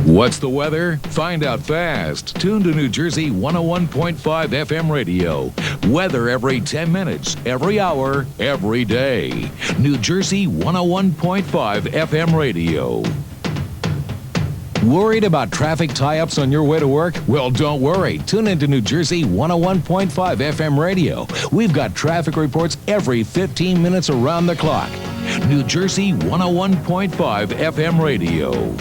What's the weather? Find out fast. Tune to New Jersey 101.5 FM radio. Weather every 10 minutes, every hour, every day. New Jersey 101.5 FM radio. Worried about traffic tie-ups on your way to work? Well, don't worry. Tune into New Jersey 101.5 FM radio. We've got traffic reports every 15 minutes around the clock. New Jersey 101.5 FM radio.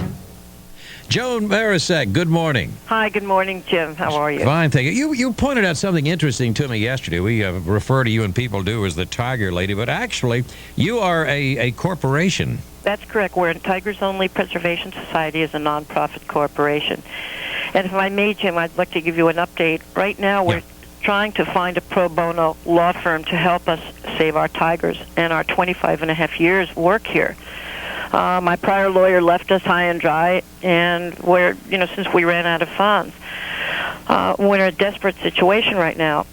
Joan Marasek, good morning. Hi, good morning, Jim. How are you? Fine, thank you. You pointed out something interesting to me yesterday. We refer to you, and people do, as the Tiger Lady, but actually, you are a corporation. That's correct. We're in Tigers Only Preservation Society as a nonprofit corporation. And if I may, Jim, I'd like to give you an update. Right now, we're trying to find a pro bono law firm to help us save our tigers and our 25 and a half years work here. My prior lawyer left us high and dry, and since we ran out of funds, we're in a desperate situation right now.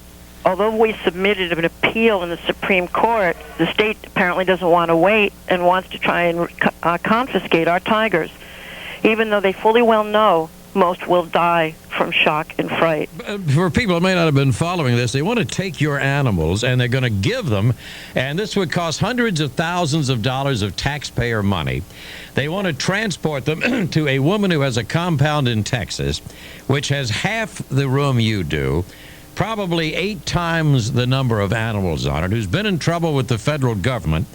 Although we submitted an appeal in the Supreme Court, the state apparently doesn't want to wait and wants to try and confiscate our tigers, even though they fully well know most will die from shock and fright. For people who may not have been following this, they want to take your animals and they're going to give them, and this would cost hundreds of thousands of dollars of taxpayer money. They want to transport them to a woman who has a compound in Texas, which has half the room you do, probably 8 times the number of animals on it, who's been in trouble with the federal government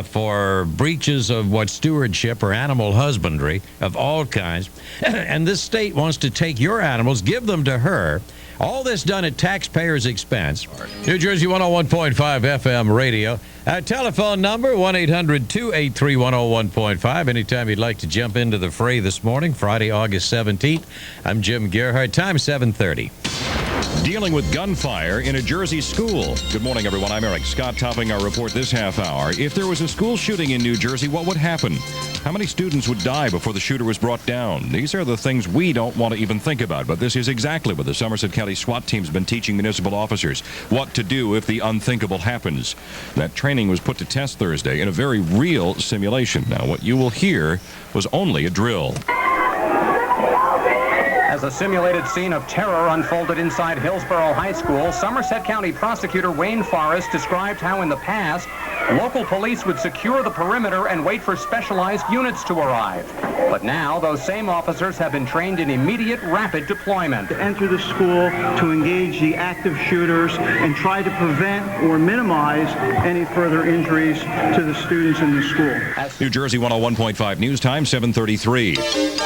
for breaches of stewardship or animal husbandry of all kinds. And this state wants to take your animals, give them to her. All this done at taxpayers' expense. New Jersey 101.5 FM radio. Telephone number 1-800-283-101.5. Anytime you'd like to jump into the fray this morning, Friday, August 17th. I'm Jim Gearhart. Time 7:30. Dealing with gunfire in a Jersey school. Good morning, everyone. I'm Eric Scott, topping our report this half hour. If there was a school shooting in New Jersey, what would happen? How many students would die before the shooter was brought down? These are the things we don't want to even think about, but this is exactly what the Somerset County SWAT team's been teaching municipal officers, what to do if the unthinkable happens. That training was put to test Thursday in a very real simulation. Now, what you will hear was only a drill. As a simulated scene of terror unfolded inside Hillsborough High School, Somerset County Prosecutor Wayne Forrest described how in the past, local police would secure the perimeter and wait for specialized units to arrive. But now, those same officers have been trained in immediate, rapid deployment. To enter the school, to engage the active shooters, and try to prevent or minimize any further injuries to the students in the school. New Jersey 101.5 News Time, 7:33.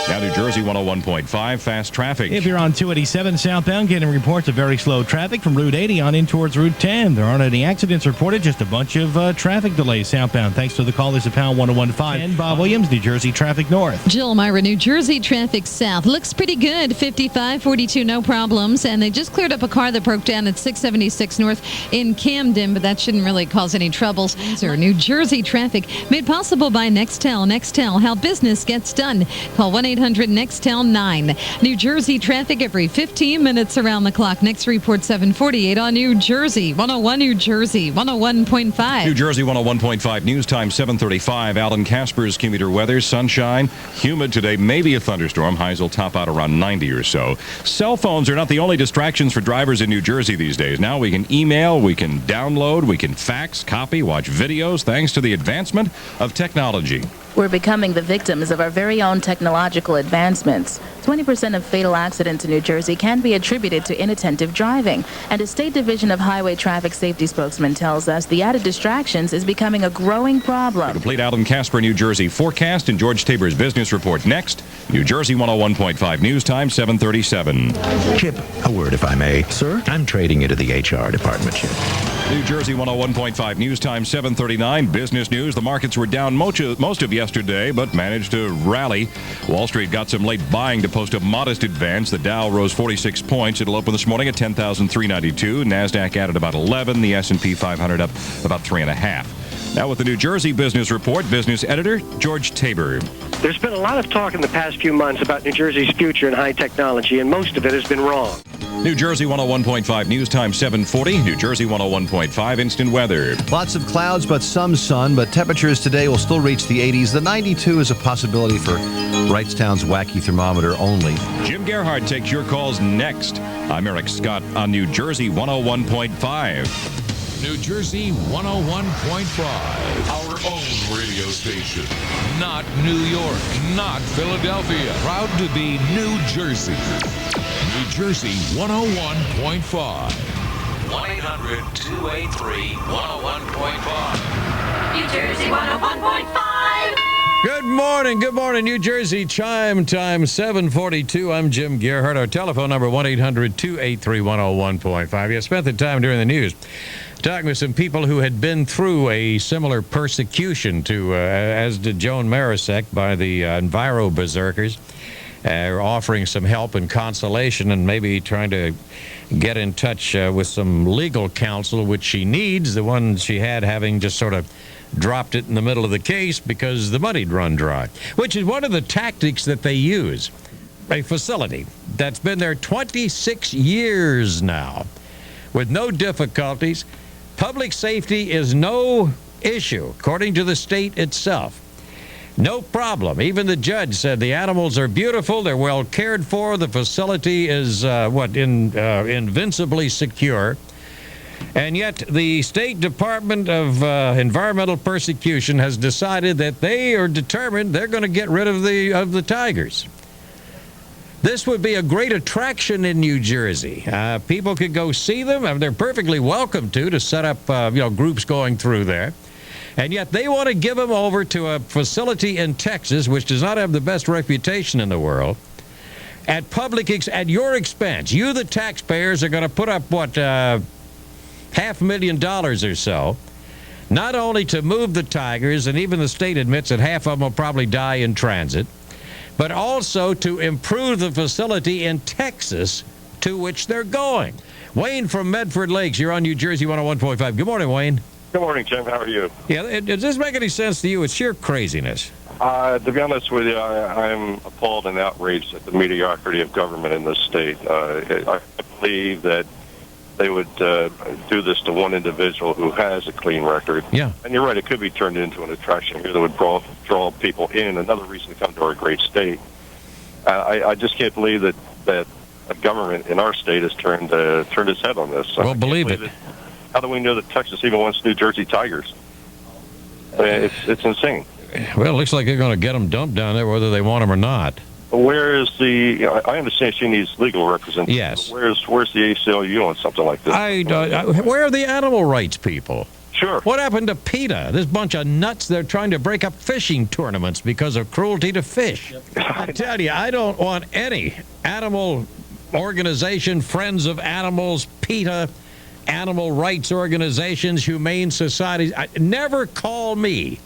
Now New Jersey 101.5 Fast Traffic. If you're on 287 southbound, getting reports of very slow traffic from Route 80 on in towards Route 10. There aren't any accidents reported, just a bunch of traffic delays southbound. Thanks to the callers of Pound 101.5. And Bob Williams, New Jersey Traffic North. Jill Myra, New Jersey Traffic South. Looks pretty good. 55-42, no problems. And they just cleared up a car that broke down at 676 North in Camden, but that shouldn't really cause any troubles. New Jersey Traffic, made possible by Nextel. Nextel, how business gets done. Call 1-800-NEXTEL-9. New Jersey Traffic every 15 minutes around the clock. Next report 7:48 on New Jersey 101, New Jersey 101.5. New Jersey 101.5 News Time 7:35. Alan Casper's commuter weather, sunshine, humid today, maybe a thunderstorm. Highs will top out around 90 or so. Cell phones are not the only distractions for drivers in New Jersey these days. Now we can email, we can download, we can fax, copy, watch videos, thanks to the advancement of technology. We're becoming the victims of our very own technological advancements. 20% of fatal accidents in New Jersey can be attributed to inattentive driving. And a State Division of Highway Traffic Safety spokesman tells us the added distractions is becoming a growing problem. The complete Alan Casper, New Jersey forecast and George Tabor's business report next. New Jersey 101.5 News Time 7:37. Chip, a word if I may. Sir? I'm trading into the HR department, Chip. New Jersey 101.5 News Time 7:39. Business news. The markets were down most of yesterday, but managed to rally. Wall Street got some late buying to post a modest advance. The Dow rose 46 points. It'll open this morning at 10,392. NASDAQ added about 11. The S&P 500 up about 3.5. Now with the New Jersey Business Report, business editor George Tabor. There's been a lot of talk in the past few months about New Jersey's future in high technology, and most of it has been wrong. New Jersey 101.5 News Time 740. New Jersey 101.5 instant weather. Lots of clouds, but some sun. But temperatures today will still reach the 80s. The 92 is a possibility for Wrightstown's wacky thermometer only. Jim Gearhart takes your calls next. I'm Eric Scott on New Jersey 101.5. New Jersey 101.5. Our own radio station. Not New York, not Philadelphia. Proud to be New Jersey. New Jersey 101.5. 1-800-283-101.5. New Jersey 101.5. Good morning, New Jersey. Chime time 742. I'm Jim Gearhart. Our telephone number 1-800-283-101.5. You spent the time during the news talking with some people who had been through a similar persecution to, as did Joan Marasek, by the Enviro berserkers, offering some help and consolation and maybe trying to get in touch with some legal counsel, which she needs, the one she had having just sort of dropped it in the middle of the case because the money'd run dry, which is one of the tactics that they use. A facility that's been there 26 years now with no difficulties. Public safety is no issue, according to the state itself. No problem. Even the judge said the animals are beautiful, they're well cared for, the facility is, invincibly secure. And yet the State Department of Environmental Persecution has decided that they are determined they're going to get rid of the tigers. This would be a great attraction in New Jersey. People could go see them, and they're perfectly welcome to set up groups going through there. And yet they want to give them over to a facility in Texas, which does not have the best reputation in the world, at your expense. You, the taxpayers, are going to put up, $500,000 or so, not only to move the tigers, and even the state admits that half of them will probably die in transit, but also to improve the facility in Texas to which they're going. Wayne from Medford Lakes, you're on New Jersey 101.5. Good morning, Wayne. Good morning, Jim. How are you? Yeah, does this make any sense to you? It's sheer craziness. To be honest with you, I'm appalled and outraged at the mediocrity of government in this state. I believe that they would do this to one individual who has a clean record. Yeah. And you're right, it could be turned into an attraction here that would draw people in. Another reason to come to our great state. I just can't believe that a government in our state has turned its head on this. Well, believe it. How do we know that Texas even wants New Jersey tigers? I mean, it's insane. Well, it looks like they're going to get them dumped down there whether they want them or not. Where is the? I understand she needs legal representation. Yes. Where's the ACLU on something like this? Where are the animal rights people? Sure. What happened to PETA? This bunch of nuts, they're trying to break up fishing tournaments because of cruelty to fish. Yep. I tell you, I don't want any animal organization, Friends of Animals, PETA, animal rights organizations, humane societies. Never call me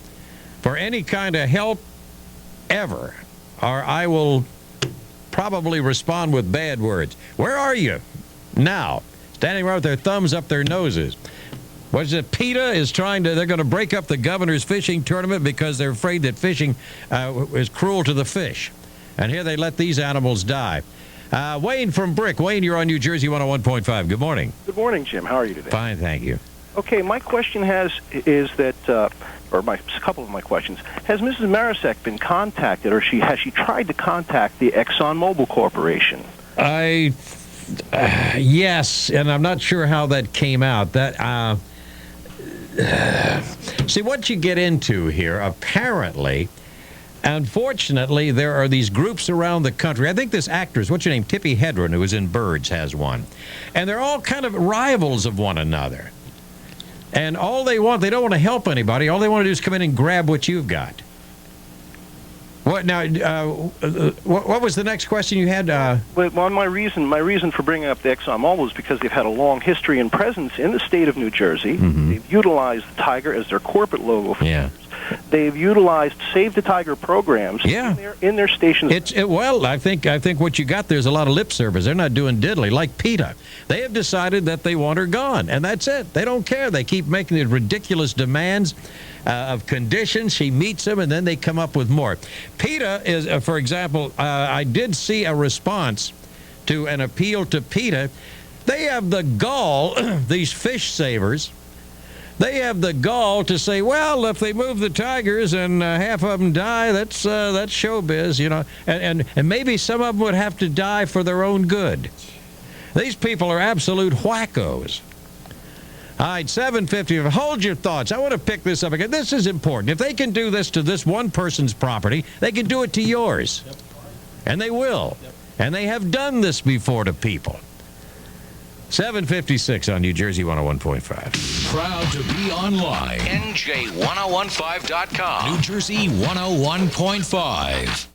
for any kind of help ever, or I will probably respond with bad words. Where are you now? Standing around with their thumbs up their noses. What's it? PETA is they're going to break up the governor's fishing tournament because they're afraid that fishing is cruel to the fish. And here they let these animals die. Wayne from Brick. Wayne, you're on New Jersey 101.5. Good morning. Good morning, Jim. How are you today? Fine, thank you. Okay, my question a couple of my questions. Has Mrs. Marasek been contacted, or has she tried to contact the ExxonMobil Corporation? Yes, and I'm not sure how that came out. See, what you get into here, apparently, unfortunately, there are these groups around the country. I think this actress, what's her name, Tippi Hedren, who was in Birds, has one. And they're all kind of rivals of one another. And all they don't want to help anybody. All they want to do is come in and grab what you've got. What now? What was the next question you had? Well, my reason for bringing up the ExxonMobil is because they've had a long history and presence in the state of New Jersey. Mm-hmm. They've utilized the tiger as their corporate logo for years. They've utilized Save the Tiger programs in their stations. Well, I think what you got there is a lot of lip service. They're not doing diddly like PETA. They have decided that they want her gone, and that's it. They don't care. They keep making these ridiculous demands of conditions. She meets them, and then they come up with more. PETA is, for example, I did see a response to an appeal to PETA, they have the gall, these fish savers, they have the gall to say, well, if they move the tigers and half of them die, that's showbiz, you know. And maybe some of them would have to die for their own good. These people are absolute wackos. All right, 7:50. Hold your thoughts. I want to pick this up again. This is important. If they can do this to this one person's property, they can do it to yours. Yep. And they will. Yep. And they have done this before to people. 7:56 on New Jersey 101.5. Proud to be online. NJ1015.com. New Jersey 101.5.